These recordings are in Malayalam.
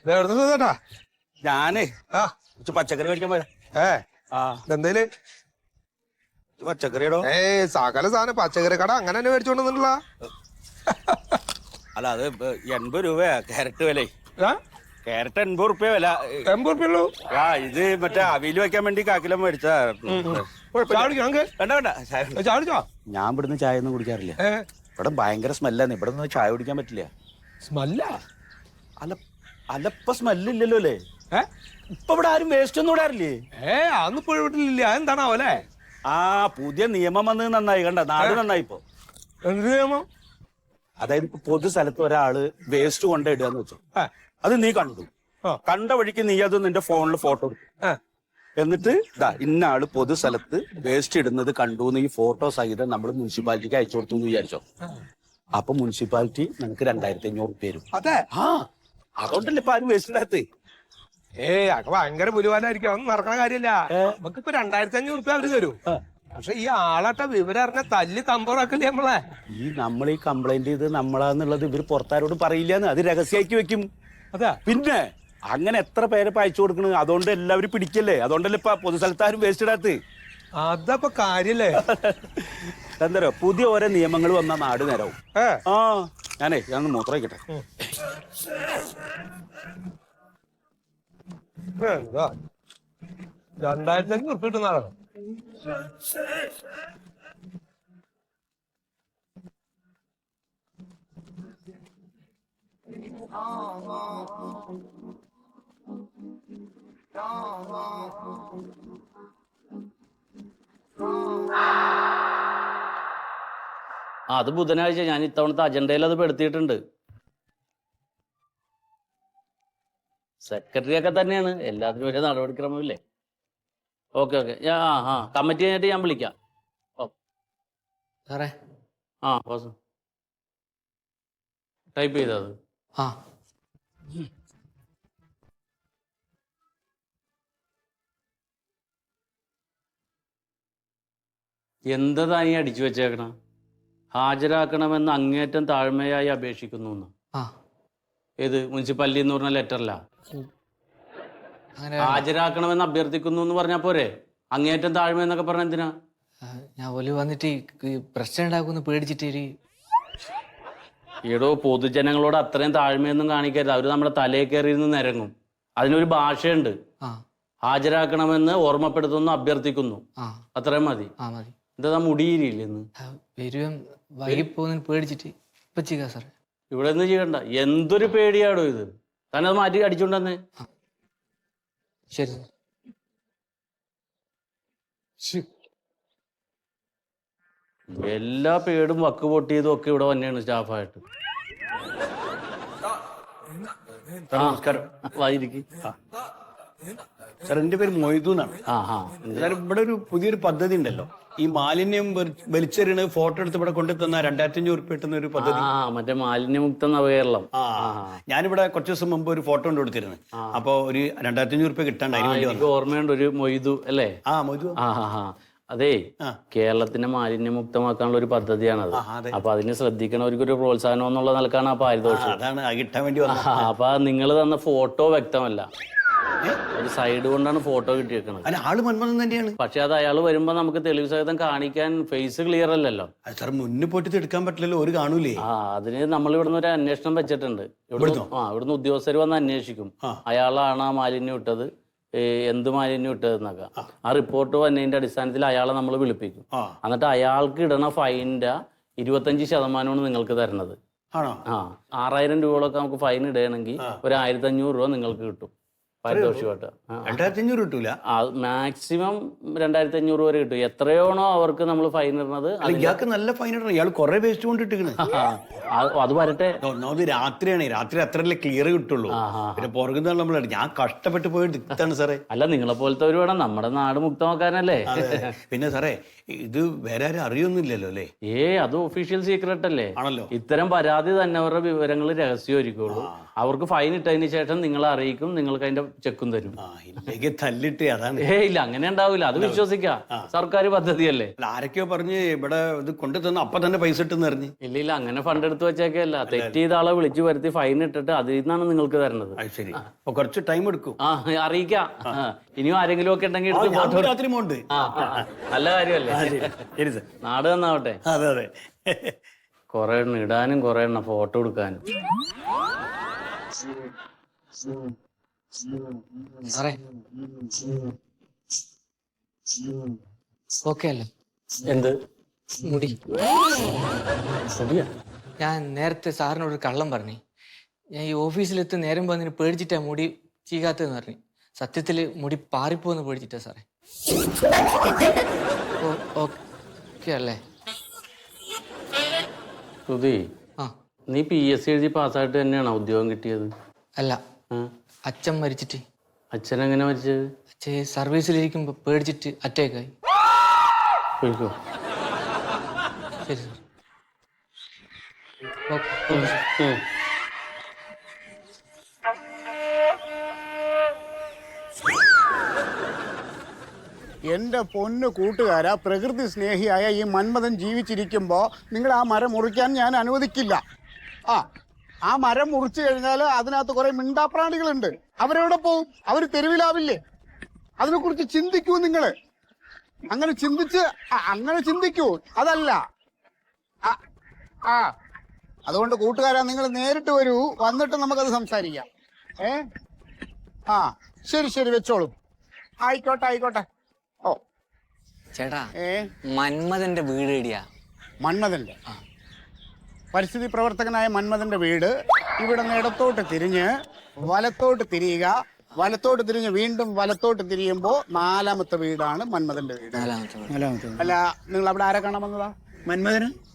ചേട്ടാ ഞാനേ പച്ചക്കറി മേടിക്കാൻ പോയാ എന്തേലും പച്ചക്കറിയടോ സകല സാധനം പച്ചക്കറി കട അങ്ങനെ തന്നെ മേടിച്ചോണ്ടില്ല. അല്ല അത് 80 രൂപയാ ക്യാരറ്റ് വില. ക്യാരറ്റ് 80 റുപ്യ വില. 80 റുപ്യുള്ളൂ. ഇത് മറ്റേ അവിയിൽ വെക്കാൻ വേണ്ടി കാക്കിലോ മേടിച്ചാ. ഞാൻ ഇവിടുന്ന് ചായ ഒന്നും കുടിക്കാറില്ല. ഇവിടെ ഭയങ്കര സ്മെല്ലാണ്. ഇവിടെ നിന്ന് ചായ കുടിക്കാൻ പറ്റില്ല. സ്മെല്ലാ? അല്ലപ്പ സ്മെല്ലില്ലല്ലോ അല്ലേ? ഇപ്പൊ ഇവിടെ ആരും വേസ്റ്റ് ഒന്നും ഇടാറില്ലേ? അതൊന്നും ഇപ്പൊ വീട്ടിലില്ല. അതെന്താണാവല്ലേ? പുതിയ നിയമം വന്നത് നന്നായി. കണ്ട നാട് നന്നായി. ഇപ്പൊ എന്ത് നിയമം? അതായത് ഇപ്പൊ പൊതു സ്ഥലത്ത് ഒരാള് വേസ്റ്റ് കൊണ്ടിടുകയെന്ന് വെച്ചോ, അത് നീ കണ്ടു, കണ്ട വഴിക്ക് നീ അത് നിന്റെ ഫോണിൽ ഫോട്ടോ എടുക്കും. എന്നിട്ട് ഇന്ന ആള് പൊതു സ്ഥലത്ത് വേസ്റ്റ് ഇടുന്നത് കണ്ടു എന്ന് ഈ ഫോട്ടോ സഹിതം നമ്മൾ മുനിസിപ്പാലിറ്റിക്ക് അയച്ചു കൊടുത്തു എന്ന് വിചാരിച്ചോ. അപ്പൊ മുനിസിപ്പാലിറ്റി നമുക്ക് 2500 റുപ്യ തരും. അതെ. അതുകൊണ്ടല്ലേ ഇപ്പൊ ആരും വേസ്റ്റ് ഇടാത്ത. അതൊക്കെ ഭയങ്കര പുലിവാലായിരിക്കും. അതൊന്നും നടക്കണ കാര്യമില്ല. നമുക്കിപ്പോ 2500 റുപ്യ അവര് തരും. പക്ഷെ ഈ ആളാട്ട വിവരം അറിഞ്ഞ തല്ലി തമ്പോറാക്കില്ലേ നമ്മളെ. നമ്മൾ ഈ കംപ്ലൈന്റ് ചെയ്ത് നമ്മളാന്നുള്ളത് ഇവര് പുറത്താരോട് പറയില്ലാന്ന്. അത് രഹസ്യമാക്കി വെക്കും. അതാ പിന്നെ അങ്ങനെ എത്ര പേരെ അയച്ചു കൊടുക്കണ്. അതുകൊണ്ട് എല്ലാവരും പിടിക്കല്ലേ. അതുകൊണ്ടല്ലേ ഇപ്പൊ പൊതുസ്ഥലത്താരും വേസ്റ്റ് ഇടാത്ത. അതപ്പൊ കാര്യല്ലേ? എന്താ പുതിയ ഓരോ നിയമങ്ങൾ വന്ന നാട് നേരവും. ഞാൻ മൂത്രം വയ്ക്കട്ടെ. 2500 റുപ്യ കിട്ടുന്നതാണ്. അത് ബുധനാഴ്ച ഞാൻ ഇത്തവണത്തെ അജണ്ടയിൽ അത് പെടുത്തിയിട്ടുണ്ട്. സെക്രട്ടറി ഒക്കെ തന്നെയാണ്. എല്ലാത്തിനും ഒരു നടപടിക്രമമില്ലേ? ഓക്കെ. കമ്മിറ്റി കഴിഞ്ഞിട്ട് ഞാൻ വിളിക്കാം. സാറേ ബോസ് ടൈപ്പ് ചെയ്തത്. എന്താ നീ അടിച്ചു വെച്ചേക്കണം? ഹാജരാക്കണമെന്ന് അങ്ങേറ്റം താഴ്മയായി അപേക്ഷിക്കുന്നു. ഏത് മുനിസിപ്പാലിറ്റി എന്ന് പറഞ്ഞ ലെറ്ററില്ല? ഹാജരാക്കണമെന്ന് അഭ്യർത്ഥിക്കുന്നു എന്ന് പറഞ്ഞാ പോരെ? അങ്ങേറ്റം താഴ്മ എന്നൊക്കെ പറഞ്ഞ എന്തിനാ? ഞാൻ ഓല് വന്നിട്ട് പ്രശ്നം ഉണ്ടാക്കുമെന്ന് പേടിച്ചിട്ട്. ഈടോ പൊതുജനങ്ങളോട് അത്രയും താഴ്മയൊന്നും കാണിക്കരുത്. അവര് നമ്മുടെ തലയിൽ കയറിയിരുന്ന് നിരങ്ങും. അതിനൊരു ഭാഷയുണ്ട്. ഹാജരാക്കണമെന്ന് ഓർമ്മപ്പെടുത്തുന്നു, അഭ്യർത്ഥിക്കുന്നു, അത്രയും മതി. എന്താ മുടിയിരില്ലെന്ന് വൈകിപ്പോന്ന് പേടിച്ചിട്ട് ഇപ്പൊ ചെയ്യാ സാറേ. ഇവിടെ നിന്ന് ചെയ്യണ്ട. എന്തൊരു പേടിയാടോ ഇത്. തന്നെ അത് മാറ്റി അടിച്ചോണ്ടെന്നേ. ശരി. എല്ലാ പേടും വക്ക് പൊട്ടിയതും ഒക്കെ ഇവിടെ തന്നെയാണ് സ്റ്റാഫായിട്ട്. നമസ്കാരം. വായിരിക്കും. സാർ, എന്റെ പേര് മൊയ്തു എന്നാണ്. സാർ, ഇവിടെ ഒരു പുതിയൊരു പദ്ധതി ഉണ്ടല്ലോ. ഈ മാലിന്യം വലിച്ചെറിയണ ഫോട്ടോ എടുത്ത് ഇവിടെ കൊണ്ടുതന്ന 2500 റുപ്യ കിട്ടുന്ന ഒരു പദ്ധതി. മറ്റേ മാലിന്യമുക്ത നവകേരളം. ഞാനിവിടെ കുറച്ച് ദിവസം മുമ്പ് ഒരു ഫോട്ടോ കൊണ്ട് കൊടുത്തിരുന്നു. അപ്പൊ ഒരു 2500 റുപ്യ കിട്ടാണ്ട് എനിക്ക് ഓർമ്മയുണ്ട്. ഒരു മൊയ്തു അല്ലേ? മൊയ്തു. അതെ, കേരളത്തിനെ മാലിന്യമുക്തമാക്കാനുള്ള ഒരു പദ്ധതിയാണത്. അപ്പൊ അതിന് ശ്രദ്ധിക്കണവർക്കൊരു പ്രോത്സാഹനം എന്നുള്ള നിലക്കാണ് ആ പാരിതോഷം. കിട്ടാൻ വേണ്ടി. അപ്പൊ നിങ്ങൾ തന്ന ഫോട്ടോ വ്യക്തമല്ല. ഒരു സൈഡ് കൊണ്ടാണ് ഫോട്ടോ കിട്ടിയേക്കുന്നത്. ആള് മന്മഥൻ തന്നെയാണ്. പക്ഷെ അത് അയാൾ വരുമ്പോ നമുക്ക് തെളിവ് സഹിതം കാണിക്കാൻ ഫേസ് ക്ലിയർ അല്ലല്ലോ. സാർ, മുന്നിൽ പോയിട്ട് എടുക്കാൻ പറ്റില്ലല്ലോ. ഒരു കാണൂലേ? അതിന് നമ്മൾ ഇവിടുന്ന് ഒരു അന്വേഷണം വെച്ചിട്ടുണ്ട്. ഇവിടുന്ന് ഉദ്യോഗസ്ഥർ വന്ന് അന്വേഷിക്കും. അയാളാണ് ആ മാലിന്യം ഇട്ടത്, എന്ത് മാലിന്യം ഇട്ടതെന്നൊക്കെ. ആ റിപ്പോർട്ട് വന്നതിന്റെ അടിസ്ഥാനത്തിൽ അയാളെ നമ്മൾ വിളിപ്പിക്കും. എന്നിട്ട് അയാൾക്ക് ഇടണ ഫൈനിന്റെ 25% നിങ്ങൾക്ക് തരണത്. 6000 രൂപകളൊക്കെ നമുക്ക് ഫൈൻ ഇടുകയാണെങ്കിൽ ഒരു 1500 രൂപ നിങ്ങൾക്ക് കിട്ടും. പാരിതോഷികമായിട്ട്. 2500 കിട്ടൂല? മാക്സിമം 2500 വരെ കിട്ടും. എത്രയാണോ അവർക്ക് നമ്മൾ ഫൈൻ ഇടുന്നത്. ഇയാൾക്ക് നല്ല ഫൈൻ ഇടണം. ഇയാൾ കുറെ വേസ്റ്റ് കൊണ്ടിട്ടിരിക്കണ്. അത് വരട്ടെ. ഒന്നാമത് രാത്രിയാണ്, രാത്രി അത്രല്ലേ ക്ലിയർ കിട്ടുള്ളൂ. പിന്നെ പുറകുന്ന നമ്മൾ ഞാൻ കഷ്ടപ്പെട്ട് പോയിട്ട് ഇതാണ് സാറേ. അല്ല, നിങ്ങളെ പോലത്തെ ഒരു വേണം, നമ്മുടെ നാട് മുക്തമാക്കാനല്ലേ. പിന്നെ സാറേ ഇത് വേറെ ആരും അറിയൊന്നുമില്ലല്ലോ അല്ലേ? അത് ഒഫീഷ്യൽ സീക്രട്ട് അല്ലേ? ആണല്ലോ. ഇത്തരം പരാതി തന്നെ അവരുടെ വിവരങ്ങൾ രഹസ്യമായിരിക്കുള്ളൂ. അവർക്ക് ഫൈൻ ഇട്ടതിന് ശേഷം നിങ്ങളെ അറിയിക്കും, നിങ്ങൾക്ക് അതിന്റെ ചെക്കും തരും. ഇല്ലെങ്കിൽ തല്ലിട്ട് അതാണ്. ഇല്ല, അങ്ങനെ ഉണ്ടാവില്ല. അത് വിശ്വസിക്കാം, സർക്കാർ പദ്ധതിയല്ലേ. ആരൊക്കെയോ പറഞ്ഞ് ഇവിടെ ഇത് കൊണ്ടു തന്ന അപ്പൊ തന്നെ പൈസ ഇട്ടെന്ന് അറിഞ്ഞ്. ഇല്ല, അങ്ങനെ ഫണ്ട് എടുത്ത് വെച്ചേക്കല്ല. തെറ്റ് ചെയ്ത ആളെ വിളിച്ചു വരുത്തി ഫൈൻ ഇട്ടിട്ട് അതിൽ നിന്നാണ് നിങ്ങൾക്ക് തരുന്നത്. ശരി, അപ്പൊ കുറച്ച് ടൈം എടുക്കും. അറിയിക്കാം. ഇനിയും ആരെങ്കിലും ഒക്കെ ഉണ്ടെങ്കിൽ രാത്രി പോണ്ട്. നല്ല കാര്യമല്ലേ? ശരി സാർ, നാട് നന്നാവട്ടെ. അതെ അതെ. കൊറേ എണ്ണം ഇടാനും കൊറേ എണ്ണം ഫോട്ടോ എടുക്കാനും. സാറേ ഓക്കെ അല്ലേ? എന്ത് മുടി? ഞാൻ നേരത്തെ സാറിനോട് കള്ളം പറഞ്ഞു. ഞാൻ ഈ ഓഫീസിലെത്തി നേരം വന്നിന് പേടിച്ചിട്ടാ മുടി ചീകാത്തെന്ന് പറഞ്ഞു. സത്യത്തില് മുടി പാറിപ്പോന്ന് പേടിച്ചിട്ടാ സാറേ. ഓക്കെ അല്ലേ? സുധി, നീ PSC എഴുതി പാസ്സായിട്ട് തന്നെയാണോ ഉദ്യോഗം കിട്ടിയത്? അല്ല, അച്ഛൻ മരിച്ചിട്ട്. അച്ഛൻ എങ്ങനെ മരിച്ചത്? അച്ഛൻ സർവീസിലിരിക്കുമ്പോ പേടിച്ചിട്ട് അറ്റാക്കായി. പോയിക്കോ. ശരി സാർ. എൻ്റെ പൊന്നു കൂട്ടുകാരാ, പ്രകൃതി സ്നേഹിയായ ഈ മന്മഥൻ ജീവിച്ചിരിക്കുമ്പോൾ നിങ്ങൾ ആ മരം മുറിക്കാൻ ഞാൻ അനുവദിക്കില്ല. ആ മരം മുറിച്ചു കഴിഞ്ഞാൽ അതിനകത്ത് കുറെ മിണ്ടാപ്രാണികളുണ്ട്. അവരെവിടെ പോവും? അവർ തെരുവിലാവില്ലേ? അതിനെക്കുറിച്ച് ചിന്തിക്കൂ നിങ്ങൾ. അങ്ങനെ ചിന്തിക്കൂ. അതല്ല അതുകൊണ്ട് കൂട്ടുകാരാ, നിങ്ങൾ നേരിട്ട് വരൂ, വന്നിട്ട് നമുക്കത് സംസാരിക്കാം. ശരി വെച്ചോളൂ. ആയിക്കോട്ടെ. ഓ ചേട്ടാ, മന്മഥന്റെ വീട് എവിടെയാ? മന്മഥന്റെ പരിസ്ഥിതി പ്രവർത്തകനായ മന്മഥന്റെ വീട് ഇവിടെ നിന്ന് ഇടത്തോട്ട് തിരിഞ്ഞ് വലത്തോട്ട് തിരിയുക. വലത്തോട്ട് തിരിഞ്ഞ് വീണ്ടും വലത്തോട്ട് തിരിയുമ്പോൾ 4ാമത്തെ വീടാണ് മന്മഥന്റെ വീട്. അല്ല, നിങ്ങൾ അവിടെ ആരെ കാണാൻ വന്നതാ?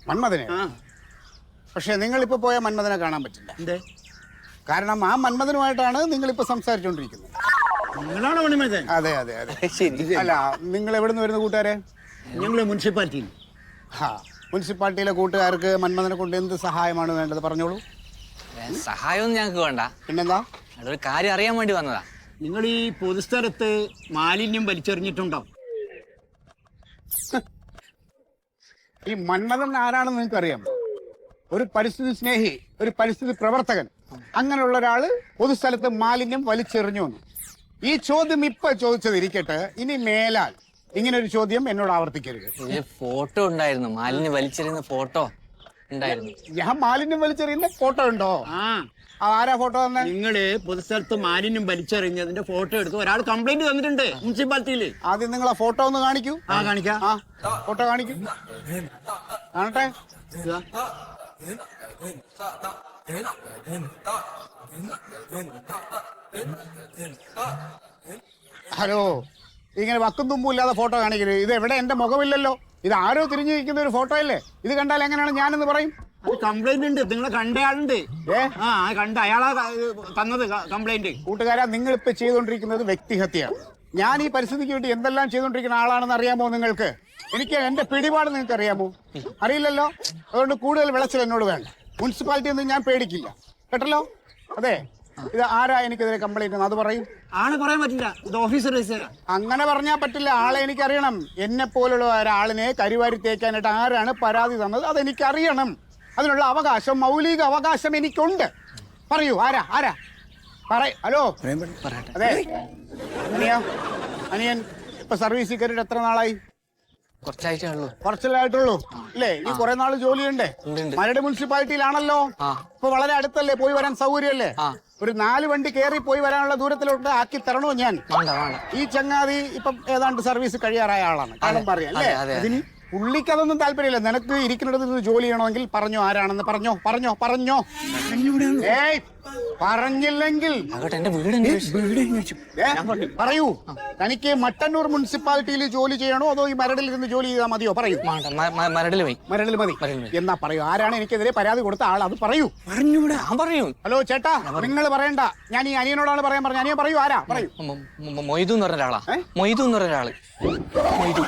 മന്മഥനെ. പക്ഷെ നിങ്ങളിപ്പോ പോയ മന്മഥനെ കാണാൻ പറ്റില്ല. കാരണം ആ മന്മഥനുമായിട്ടാണ് നിങ്ങളിപ്പോ സംസാരിച്ചുകൊണ്ടിരിക്കുന്നത്. അതെ. അല്ല, നിങ്ങൾ എവിടെ നിന്ന് വരുന്ന കൂട്ടുകാരെ? ഞങ്ങൾ മുനിസിപ്പാലിറ്റിയിൽ. മുനിസിപ്പാലിറ്റിയിലെ കൂട്ടുകാർക്ക് മന്മഥനെ കൊണ്ട് എന്ത് സഹായമാണ് വേണ്ടത്? പറഞ്ഞോളൂ. സഹായമൊന്നും ഞങ്ങൾക്ക് വേണ്ട. പിന്നെന്താ? ഒരു കാര്യം അറിയാൻ വേണ്ടി വന്നതാ. നിങ്ങൾ ഈ പൊതുസ്ഥലത്ത് മാലിന്യം വലിച്ചെറിഞ്ഞിട്ടുണ്ടോ? ഈ മന്മഥൻ ആരാണെന്ന് നിങ്ങൾക്ക് അറിയാം? ഒരു പരിസ്ഥിതി സ്നേഹി, ഒരു പരിസ്ഥിതി പ്രവർത്തകൻ. അങ്ങനെയുള്ള ഒരാള് പൊതുസ്ഥലത്ത് മാലിന്യം വലിച്ചെറിഞ്ഞു വന്നു. ഈ ചോദ്യം ഇപ്പൊ ചോദിച്ചതിരിക്കട്ടെ, ഇനി മേലാൽ ഇങ്ങനെ ഒരു ചോദ്യം എന്നോട് ആവർത്തിക്കരുത്. ഫോട്ടോ ഉണ്ടായിരുന്നു, മാലിന്യം വലിച്ചെറിയുന്ന ഫോട്ടോ ഉണ്ടായിരുന്നു. ഞാൻ മാലിന്യം വലിച്ചെറിയുന്ന ഫോട്ടോ ഉണ്ടോ? ആരാ ഫോട്ടോ തന്നെ? നിങ്ങള് പൊതുസ്ഥലത്ത് മാലിന്യം വലിച്ചെറിഞ്ഞതിന്റെ ഫോട്ടോ എടുത്ത് ഒരാൾ കംപ്ലൈന്റ് തന്നിട്ടുണ്ട് മുനിസിപ്പാലിറ്റിയിൽ. ആദ്യം നിങ്ങൾ ആ ഫോട്ടോ ഒന്ന് കാണിക്കൂ. കാണിക്കാം. ഫോട്ടോ കാണിക്കൂ, കാണട്ടെ. ഹലോ, ഇങ്ങനെ വക്കും തുമ്പും ഇല്ലാതെ ഫോട്ടോ കാണിക്കരുത്. ഇത് എവിടെ? എന്റെ മുഖമില്ലല്ലോ. ഇത് ആരോ തിരിഞ്ഞിരിക്കുന്ന ഒരു ഫോട്ടോ അല്ലേ? ഇത് കണ്ടാൽ എങ്ങനെയാണ് ഞാനെന്ന് പറയും? അത് കംപ്ലൈന്റ് ഉണ്ട്. നിങ്ങളെ കണ്ടയാളുണ്ട്. കണ്ട അയാളാ തന്നത് കംപ്ലൈന്റ്. കൂട്ടുകാരാ, നിങ്ങൾ ഇപ്പൊ ചെയ്തുകൊണ്ടിരിക്കുന്നത് വ്യക്തിഹത്യയാണ്. ഞാൻ ഈ പരിസ്ഥിതിക്ക് വേണ്ടി എന്തെല്ലാം ചെയ്തുകൊണ്ടിരിക്കുന്ന ആളാണെന്ന് അറിയാമോ നിങ്ങൾക്ക്? എനിക്ക് എന്റെ പിടിപാട് നിങ്ങൾക്ക് അറിയാമോ? അറിയില്ലല്ലോ. അതുകൊണ്ട് കൂടുതൽ വിളച്ചിൽ എന്നോട് വേണ്ട. മുനിസിപ്പാലിറ്റി ഒന്നും ഞാൻ പേടിക്കില്ല, കേട്ടല്ലോ. അതെ, ഇത് ആരാ എനിക്കെതിരെ കംപ്ലൈന്റ്? അത് പറയും. ആളെ പറയാൻ പറ്റില്ല, ഇത് ഓഫീസർ. അങ്ങനെ പറഞ്ഞാൽ പറ്റില്ല. ആളെ എനിക്കറിയണം. എന്നെ പോലുള്ള ഒരാളിനെ കരിവാരി തേക്കാനായിട്ട് ആരാണ് പരാതി തന്നത് അതെനിക്കറിയണം. അതിനുള്ള അവകാശം, മൗലിക അവകാശം എനിക്കുണ്ട്. പറയൂ, ആരാ ഹലോ. അതെ, അനിയൻ ഇപ്പൊ സർവീസിൽ കയറിയിട്ട് എത്ര നാളായി? കുറച്ചായിട്ടുള്ളൂ അല്ലേ? ഈ കുറെ നാള് ജോലിയുണ്ടേ. മരട് മുനിസിപ്പാലിറ്റിയിലാണല്ലോ. ഇപ്പൊ വളരെ അടുത്തല്ലേ, പോയി വരാൻ സൗകര്യമല്ലേ? ഒരു 4 വണ്ടി കയറി പോയി വരാനുള്ള ദൂരത്തിലോട്ട് ആക്കി തരണോ ഞാൻ? ഈ ചങ്ങാതി ഇപ്പം ഏതാണ്ട് സർവീസ് കഴിയാറായ ആളാണ്. കാരണം പറയാം അല്ലേ? പുള്ളിക്ക് അതൊന്നും താല്പര്യമില്ല. നിനക്ക് ഇരിക്കുന്നിടത്ത് നിന്ന് ജോലി ചെയ്യണമെങ്കിൽ പറഞ്ഞോ ആരാണെന്ന്. പറഞ്ഞോ. ഏയ് പറഞ്ഞില്ലെങ്കിൽ എന്റെ വീട് പറയൂ. തനിക്ക് മട്ടന്നൂർ മുനിസിപ്പാലിറ്റിയിൽ ജോലി ചെയ്യണോ അതോ ഈ മരടിൽ ഇരുന്ന് ജോലി ചെയ്താൽ മതിയോ? പറയൂ. മരടിൽ മതി. എന്നാ പറയൂ, ആരാണ് എനിക്കെതിരെ പരാതി കൊടുത്ത ആൾ? അത് പറയൂ. പറയൂ. ഹലോ ചേട്ടാ, നിങ്ങൾ പറയണ്ട. ഞാൻ ഈ അനിയനോടാണ് പറയാൻ പറഞ്ഞത്. അനിയൻ പറയൂ, ആരാ? പറയൂ. മൊയ്തു എന്ന് പറഞ്ഞ ഒരാളാ. മൊയ്തു എന്ന് പറഞ്ഞ ഒരാള്. മൊയ്തു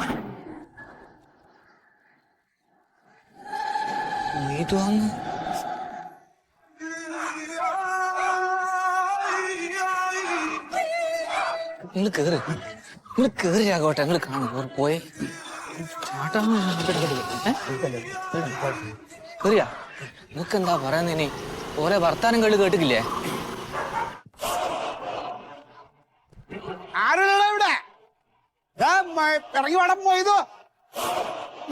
അങ്ങ് നിങ്ങൾ കേറി രാഘവട്ടെ, നിങ്ങൾ കാണും പോയെ കേറിയാ. നിങ്ങൾക്ക് എന്താ പറയാന്ന് ഇനി? ഓരോ വർത്താനം കേട്ടിട്ടില്ലേ? ആരുള്ള ഇവിടെ? ഇറങ്ങി വേണം പോയതോ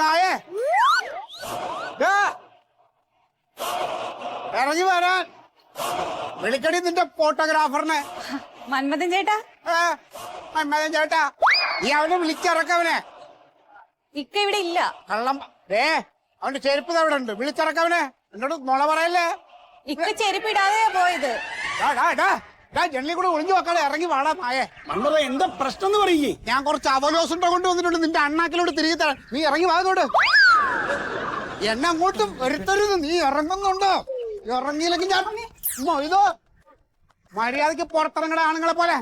നായേ. ഇറങ്ങി വരാൻ വിളിക്കടി നിന്റെ ഫോട്ടോഗ്രാഫറിനെ. മന്മഥൻ ചേട്ടാ. മന്മഥൻ ചേട്ടാ, നീ അവനെ വിളിച്ചിറക്കവനെ. ഇക്ക ഇവിടെ ഇല്ല. കള്ളം. അവന്റെ ചെരുപ്പ് അവിടെ ഉണ്ട്. വിളിച്ചിറക്കവനെ. എന്നോട് മുള പറയല്ലേ. ഇക്ക ചെരുപ്പിടാതെയാ പോയത്. ജനലിൽ കൂടെ ഒളിഞ്ഞു നോക്കാതെ ഇറങ്ങി വാടാ നായേ. എന്താ പ്രശ്നം എന്ന് പറയേ? ഞാൻ കുറച്ച് അവലോസുണ്ട കൊണ്ടുവന്നിട്ടുണ്ട്. നിന്റെ അണ്ണാക്കിലോട്ട് തിരികെ തരാൻ. നീ ഇറങ്ങി വാങ്ങോട്ട്. എന്നെ അങ്ങോട്ടും വരുത്തരുത്. നീ ഇറങ്ങുന്നുണ്ടോ? ഇറങ്ങിയില്ലെങ്കിൽ ഞാൻ ഇതോ മര്യാദക്ക് പുറത്തിറങ്ങണ ആണുങ്ങളെ പോലെ.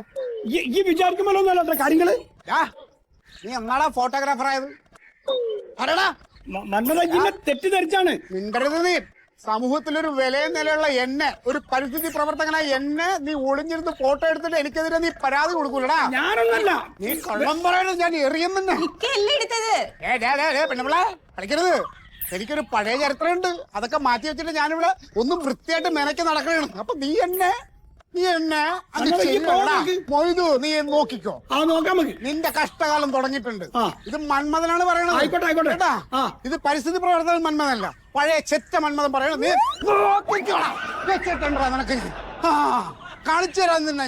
ഈ വിചാരിക്കുമ്പോഴൊന്നുമല്ല കാര്യങ്ങള്. നീ എന്നാടാ ഫോട്ടോഗ്രാഫർ ആയത്? പറയടാ. തെറ്റിദ്ധരിച്ചാണ്. മിണ്ടരുത് നീ. സമൂഹത്തിലൊരു വിലയും നിലയുള്ള എന്നെ, ഒരു പരിസ്ഥിതി പ്രവർത്തകനായ എന്നെ നീ ഒളിഞ്ഞിരുന്ന് ഫോട്ടോ എടുത്തിട്ട് എനിക്കെതിരെ നീ പരാതി കൊടുക്കൂലടാ. ഞാനൊന്നല്ല. നീ കള്ളം പറയണത് ഞാൻ എറിയുന്നുണ്ട്. ഇക്കയല്ലേ എടുത്തത്. പെണ്ണുപിള്ളേ കളിക്കരുത്. എനിക്കൊരു പഴയ ചരിത്രമുണ്ട്. അതൊക്കെ മാറ്റി വെച്ചിട്ട് ഞാനിവിടെ ഒന്നും വൃത്തിയായിട്ട് മെനക്ക് നടക്കണേ. അപ്പൊ നീ എന്നെ മൊയ്തു നീ നോക്കിക്കോ. നിന്റെ കഷ്ടകാലം തുടങ്ങിയിട്ടുണ്ട്. ഇത് മന്മഥനാണ് പറയണത് കേട്ടാ. ഇത് പരിസ്ഥിതി പ്രവർത്തകൻ മന്മഥനല്ല, പഴയ ചെറ്റ മന്മഥൻ പറയണത്. നീ നോക്കിക്കോടാ. വെച്ചിട്ടുണ്ടാ നിനക്ക്. കാണിച്ചു തരാൻ നിന്നെ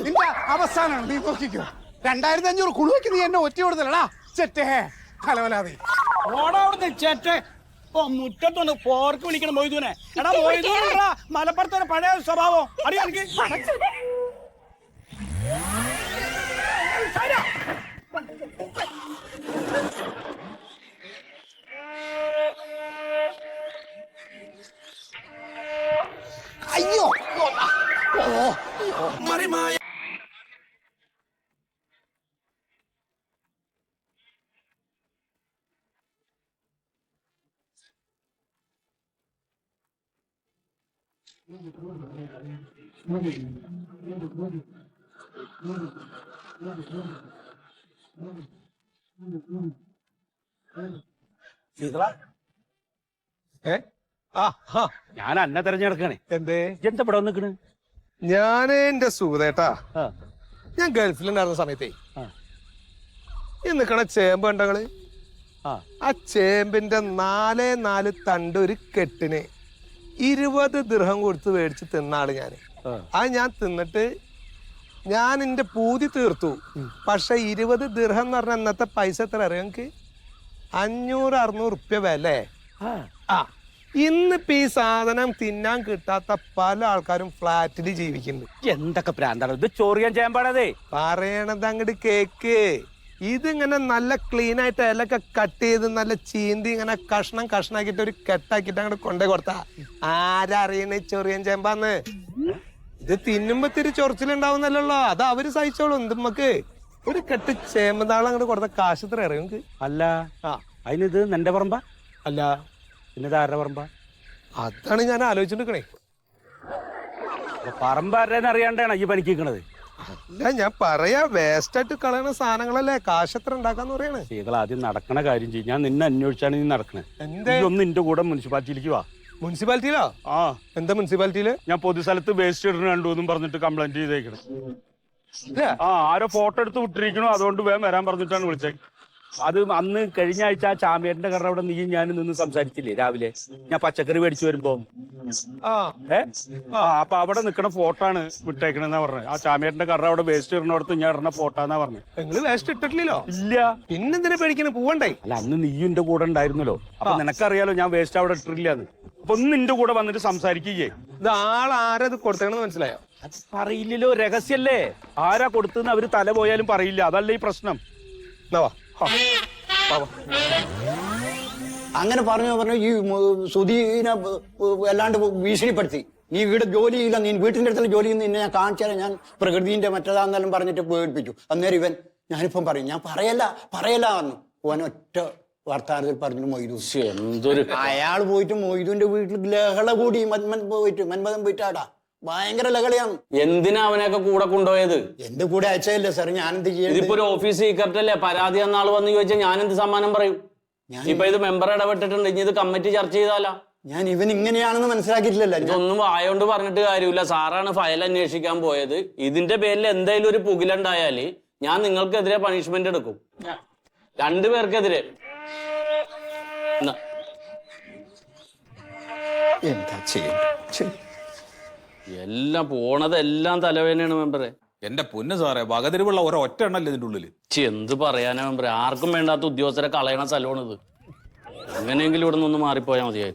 നിന്റെ അവസാനമാണ്. നീ നോക്കിക്കോ. 2500 കുളുവയ്ക്ക് നീ എന്നെ ഒറ്റ കൊടുത്തല്ലടാ ചെറ്റേ കലവലാതെ. ചേട്ടെ മുറ്റത്തൊന്ന് പോർക്ക് വിളിക്കണം മൊയ്തുനെ. എടാ മൊയ്തു മലപ്പുറത്തൊരു പഴയ സ്വഭാവം അറിയാം എനിക്ക്. അയ്യോ ഞാൻ അന്നെ തെരഞ്ഞെടുക്കണേ. എന്തേ? എന്താ ഇവിടെ വന്നിക്കണ്? ഞാന് എന്റെ സുഹൃത്തേട്ടാ, ഞാൻ ഗൾഫിലുണ്ടായിരുന്ന സമയത്തേ ഈ നിക്കണ ചേമ്പ് കണ്ടങ്ങള്, ആ ചേമ്പിന്റെ 4 തണ്ട് ഒരു കെട്ടിന് 20 ദിർഹം കൊടുത്ത് മേടിച്ച് തിന്നാള് ഞാന്. അത് ഞാൻ തിന്നിട്ട് ഞാൻ എന്റെ പൂതി തീർത്തു. പക്ഷെ 20 ദിർഹം എന്ന് പറഞ്ഞ ഇന്നത്തെ പൈസ എത്ര അറിയാം എനിക്ക്? 500-600 റുപ്യ വില. ഇന്നിപ്പോ ഈ സാധനം തിന്നാൻ കിട്ടാത്ത പല ആൾക്കാരും ഫ്ലാറ്റിൽ ജീവിക്കുന്നുണ്ട്. എന്തൊക്കെ പ്രാന്താണ് ഇത്? ചോറിയാൻ ചേമ്പാണതേ. പറയണത് അങ്ങോട്ട് കേക്ക്. ഇതിങ്ങനെ നല്ല ക്ലീൻ ആയിട്ട് ഇലക്കെ കട്ട് ചെയ്ത് നല്ല ചീന്തി ഇങ്ങനെ കഷ്ണാക്കിട്ട് ഒരു കെട്ടാക്കിട്ട് അങ്ങോട്ട് കൊണ്ടേ കൊടുത്താ ആരറിയണ ചൊറിയൻ ചേമ്പാന്ന്. ഇത് തിന്നുമ്പോ തിരി ചൊറിച്ചിലുണ്ടാവുന്നല്ലോ. അത് അവര് സഹിച്ചോളൂ. എന്തുമ്മക്ക് ഒരു കെട്ട് ചേമ്പതാളം അങ്ങോട്ട് കൊടുത്ത കാശ് എത്ര അറിയും? അല്ല അതിനിത് നിന്റെ പറമ്പ അല്ല, പിന്നെ ആരുടെ പറമ്പ? അതാണ് ഞാൻ ആലോചിച്ചിട്ടുണ്ടേ. പറമ്പാരേന്ന് അറിയാണ്ടാണ് ഈ പനിക്കണത്. അല്ല, ഞാൻ പറയാ വേസ്റ്റ് ആയിട്ട് കളയണ സാധനങ്ങളല്ലേ കാശ് എത്ര ഉണ്ടാക്കാന്ന് പറയണേ. ശീതൾ ആദ്യം നടക്കണ കാര്യം ചെയ്യും. ഞാൻ നിന്നെ അന്വേഷിച്ചാണ് നീ നടക്കണേ. ഒന്ന് നിന്റെ കൂടെ മുനിസിപ്പാലിറ്റിയിലേക്ക് വാ. മുനിസിപ്പാലിറ്റിയിലോ? എന്താ മുനിസിപ്പാലിറ്റിയില്? ഞാൻ പൊതുസ്ഥലത്ത് വേസ്റ്റ് ഇടണ കണ്ടുവെന്നും പറഞ്ഞിട്ട് കംപ്ലൈന്റ് ചെയ്തേക്കണം. ആരോ ഫോട്ടോ എടുത്ത് വിട്ടിരിക്കണോ, അതുകൊണ്ട് വേഗം വരാൻ പറഞ്ഞിട്ടാണ് വിളിച്ചേ. അത് അന്ന് കഴിഞ്ഞ ആഴ്ച ആ ചാമിയാറിന്റെ കട അവിടെ നീ ഞാൻ നിന്ന് സംസാരിച്ചില്ലേ രാവിലെ ഞാൻ പച്ചക്കറി മേടിച്ചു വരുമ്പോ അപ്പൊ അവിടെ നിക്കണ ഫോട്ടോ ആണ് വിട്ടേക്കണെന്നാ പറഞ്ഞത്. ആ ചാമിയാറിന്റെ കട അവിടെ വേസ്റ്റ് ഇടുന്നിടത്ത് ഞാൻ ഇടുന്ന ഫോട്ടോ എന്നാ പറഞ്ഞത്. നിങ്ങള് വേസ്റ്റ് ഇട്ടിട്ടില്ലല്ലോ? ഇല്ല. പിന്നെന്തിനാ പേടിക്കണ? പോവണ്ടേ? അല്ല അന്ന് നീയും എന്റെ കൂടെ ഉണ്ടായിരുന്നല്ലോ. അപ്പൊ നിനക്കറിയാലോ ഞാൻ വേസ്റ്റ് അവിടെ ഇട്ടിട്ടില്ലാന്ന്. അപ്പൊ ഒന്ന് നിന്റെ കൂടെ വന്നിട്ട് സംസാരിക്കുകയെ. ഇത് ആളാരത് കൊടുത്തേണെന്ന് മനസ്സിലായോ? അത് പറയില്ലല്ലോ, രഹസ്യല്ലേ. ആരാ കൊടുത്തെന്ന് അവര് തല പോയാലും പറയില്ല. അതല്ലേ ഈ പ്രശ്നം. അങ്ങനെ പറഞ്ഞു ഈ സുധീനെ അല്ലാണ്ട് ഭീഷണിപ്പെടുത്തി. നീ ഇവിടെ ജോലിയില്ല, നീ വീട്ടിന്റെ അടുത്തുള്ള ജോലി നിന്നെ ഞാൻ കാണിച്ചാലും ഞാൻ പ്രകൃതിന്റെ മറ്റേതാന്നെല്ലാം പറഞ്ഞിട്ട് പേടിപ്പിച്ചു. അന്നേരം ഞാനിപ്പം പറയും ഞാൻ പറയല്ല പറഞ്ഞു. ഓൻ ഒറ്റ വർത്താനത്തിൽ പറഞ്ഞു മൊയ്തു. അയാൾ പോയിട്ട് മൊയ്തുവിന്റെ വീട്ടിൽ ലഹള കൂടി മന്മഥൻ പോയിട്ടാടാ. ഭയങ്കര ലഹളയാണ്. എന്തിനാ അവനെയൊക്കെ കൂടെ കൊണ്ടുപോയത്? എന്റെ കൂടെ അയച്ചതല്ലേ സാർ, ഞാൻ എന്ത് ചെയ്യാം? ഇതിപ്പോ ഒരു ഓഫീസ് സീക്രട്ട് അല്ലേ? പരാതി എന്നാൾ വന്ന് ചോദിച്ചാൽ ഞാൻ എന്ത് സമ്മാനം പറയും? ഇപ്പൊ ഇത് മെമ്പർ ഇടപെട്ടിട്ടുണ്ട്, ഇനി ഇത് കമ്മിറ്റി ചർച്ച ചെയ്താലാ? ഞാൻ ഇവൻ ഇങ്ങനെയാണെന്ന് മനസ്സിലാക്കിയിട്ടില്ലല്ലോ. ഇതൊന്നും വായോണ്ട് പറഞ്ഞിട്ട് കാര്യമില്ല. സാറാണ് ഫയൽ അന്വേഷിക്കാൻ പോയത്. ഇതിന്റെ പേരിൽ എന്തായാലും ഒരു പുകിലുണ്ടായാല് ഞാൻ നിങ്ങൾക്കെതിരെ പണിഷ്മെന്റ് എടുക്കും, രണ്ടുപേർക്കെതിരെ. എന്താ ചെയ്യും? എല്ലാം പോണതെല്ലാം തലവേദനയാണ് മെമ്പറെ. എന്റെ പൊന്ന് സാറേ, വകതിരിവുള്ള ഒറ്റ എണ്ണല്ലേ ഇതിന്റെ ഉള്ളില്. എന്ത് പറയാനാ മെമ്പറെ? ആർക്കും വേണ്ടാത്ത ഉദ്യോഗസ്ഥരെ കളയണ സ്ഥലമാണിത്. എങ്ങനെയെങ്കിലും ഇവിടെ നിന്ന് മാറിപ്പോയാൽ മതിയായിരുന്നു.